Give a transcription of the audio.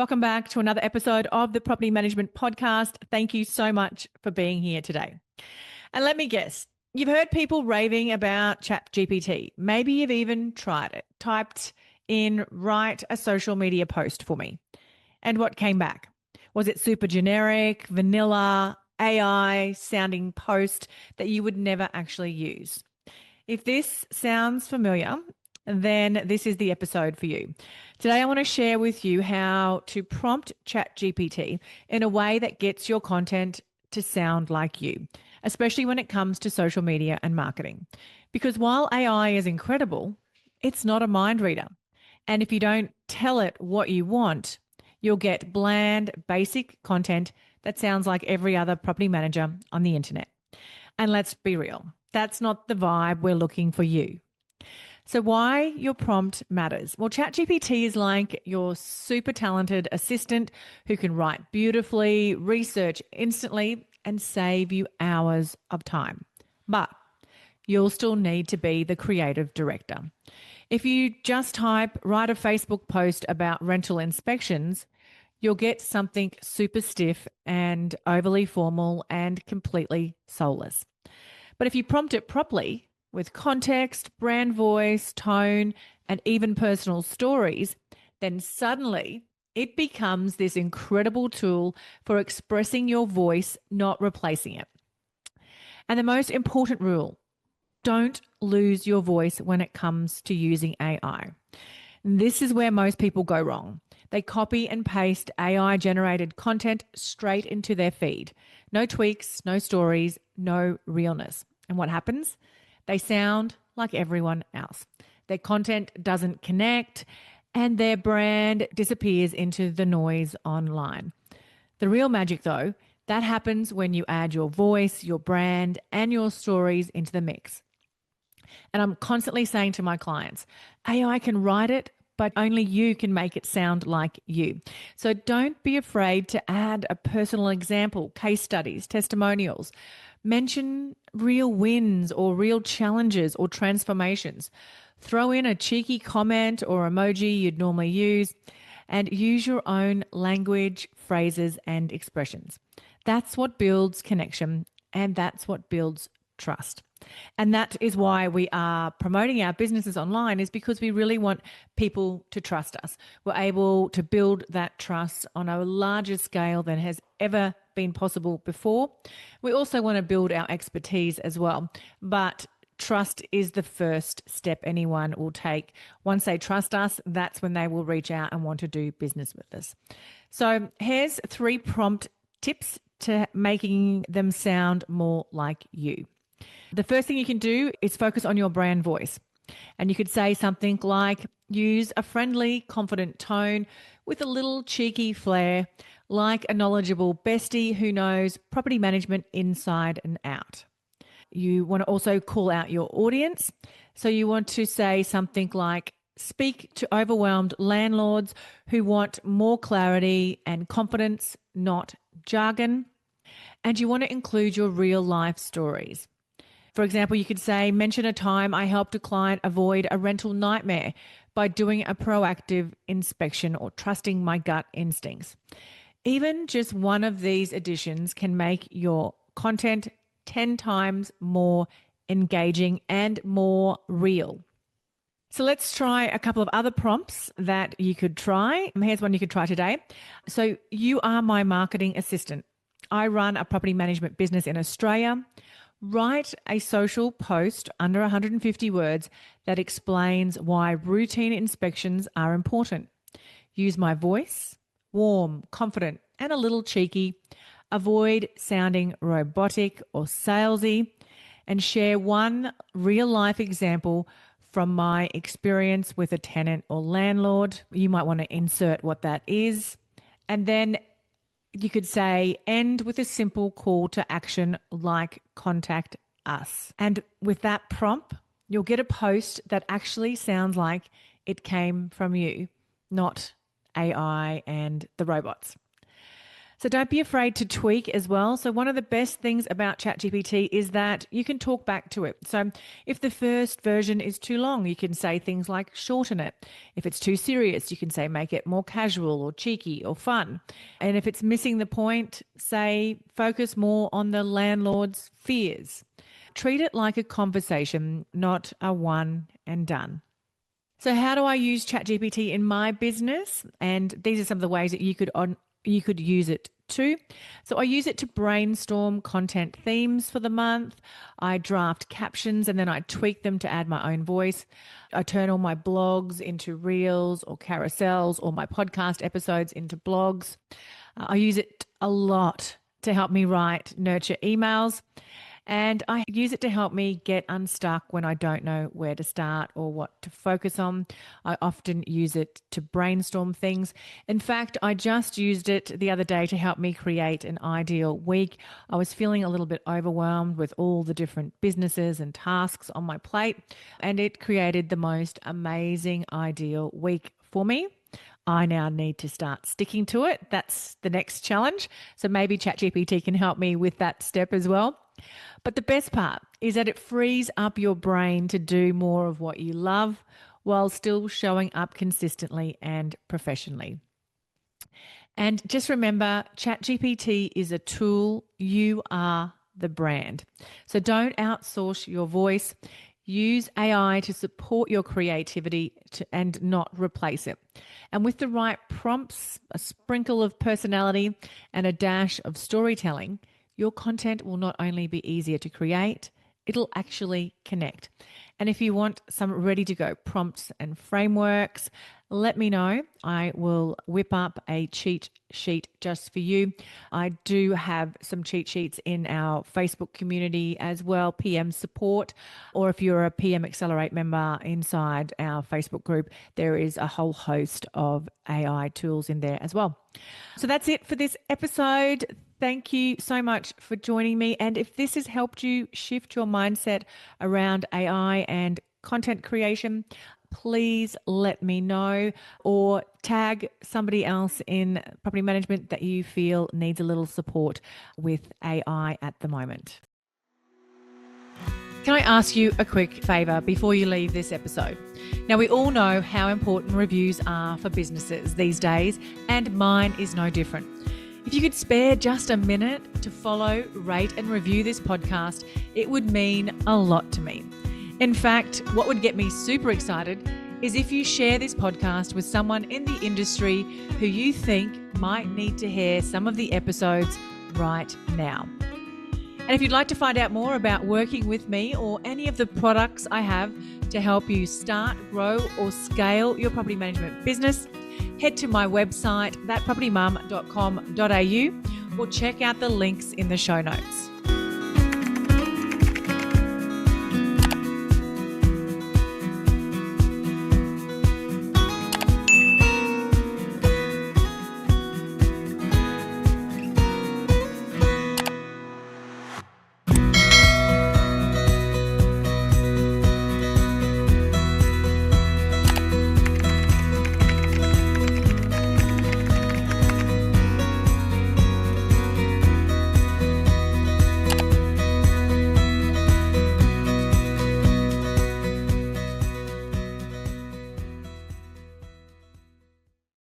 Welcome back to another episode of the Property Management Podcast. Thank you so much for being here today. And let me guess, you've heard people raving about ChatGPT. Maybe you've even tried it, typed in, write a social media post for me. And what came back? Was it super generic, vanilla, AI sounding post that you would never actually use? If this sounds familiar, then this is the episode for you. Today, I want to share with you how to prompt ChatGPT in a way that gets your content to sound like you, especially when it comes to social media and marketing. Because while AI is incredible, it's not a mind reader. And if you don't tell it what you want, you'll get bland, basic content that sounds like every other property manager on the internet. And let's be real, that's not the vibe we're looking for you. So why your prompt matters? Well, ChatGPT is like your super talented assistant who can write beautifully, research instantly, and save you hours of time. But you'll still need to be the creative director. If you just write a Facebook post about rental inspections, you'll get something super stiff and overly formal and completely soulless. But if you prompt it properly, with context, brand voice, tone, and even personal stories, then suddenly it becomes this incredible tool for expressing your voice, not replacing it. And the most important rule, don't lose your voice when it comes to using AI. This is where most people go wrong. They copy and paste AI-generated content straight into their feed. No tweaks, no stories, no realness. And what happens? They sound like everyone else. Their content doesn't connect and their brand disappears into the noise online. The real magic, though, that happens when you add your voice, your brand, and your stories into the mix. And I'm constantly saying to my clients, AI can write it, but only you can make it sound like you. So don't be afraid to add a personal example, case studies, testimonials. Mention real wins or real challenges or transformations. Throw in a cheeky comment or emoji you'd normally use and use your own language, phrases, and expressions. That's what builds connection and that's what builds trust. And that is why we are promoting our businesses online, is because we really want people to trust us. We're able to build that trust on a larger scale than has ever been possible before. We also want to build our expertise as well. But trust is the first step anyone will take. Once they trust us, that's when they will reach out and want to do business with us. So here's 3 prompt tips to making them sound more like you. The first thing you can do is focus on your brand voice. And you could say something like, use a friendly, confident tone with a little cheeky flair, like a knowledgeable bestie who knows property management inside and out. You want to also call out your audience. So you want to say something like, speak to overwhelmed landlords who want more clarity and confidence, not jargon. And you want to include your real life stories. For example, you could say, mention a time I helped a client avoid a rental nightmare by doing a proactive inspection or trusting my gut instincts. Even just one of these additions can make your content 10 times more engaging and more real. So let's try a couple of other prompts that you could try. Here's one you could try today. So you are my marketing assistant. I run a property management business in Australia. Write a social post under 150 words that explains why routine inspections are important. Use my voice, warm, confident, and a little cheeky. Avoid sounding robotic or salesy, and share one real-life example from my experience with a tenant or landlord. You might want to insert what that is. And then you could say, end with a simple call to action like contact us. And with that prompt, you'll get a post that actually sounds like it came from you, not AI and the robots. So don't be afraid to tweak as well. So one of the best things about ChatGPT is that you can talk back to it. So if the first version is too long, you can say things like shorten it. If it's too serious, you can say make it more casual or cheeky or fun. And if it's missing the point, say focus more on the landlord's fears. Treat it like a conversation, not a one and done. So how do I use ChatGPT in my business? And these are some of the ways that you could use it too. So I use it to brainstorm content themes for the month. I draft captions and then I tweak them to add my own voice. I turn all my blogs into reels or carousels, or my podcast episodes into blogs. I use it a lot to help me nurture emails. And I use it to help me get unstuck when I don't know where to start or what to focus on. I often use it to brainstorm things. In fact, I just used it the other day to help me create an ideal week. I was feeling a little bit overwhelmed with all the different businesses and tasks on my plate, and it created the most amazing ideal week for me. I now need to start sticking to it. That's the next challenge. So maybe ChatGPT can help me with that step as well. But the best part is that it frees up your brain to do more of what you love while still showing up consistently and professionally. And just remember, ChatGPT is a tool. You are the brand. So don't outsource your voice. Use AI to support your creativity and not replace it. And with the right prompts, a sprinkle of personality, and a dash of storytelling, your content will not only be easier to create, it'll actually connect. And if you want some ready to go prompts and frameworks, let me know. I will whip up a cheat sheet just for you. I do have some cheat sheets in our Facebook community as well, PM support, or if you're a PM Accelerate member inside our Facebook group, there is a whole host of AI tools in there as well. So that's it for this episode. Thank you so much for joining me. And if this has helped you shift your mindset around AI and content creation, please let me know, or tag somebody else in property management that you feel needs a little support with AI at the moment. Can I ask you a quick favor before you leave this episode? Now, we all know how important reviews are for businesses these days, and mine is no different. If you could spare just a minute to follow, rate, and review this podcast, it would mean a lot to me. In fact, what would get me super excited is if you share this podcast with someone in the industry who you think might need to hear some of the episodes right now. And if you'd like to find out more about working with me or any of the products I have to help you start, grow, or scale your property management business, head to my website, thatpropertymum.com.au, or check out the links in the show notes.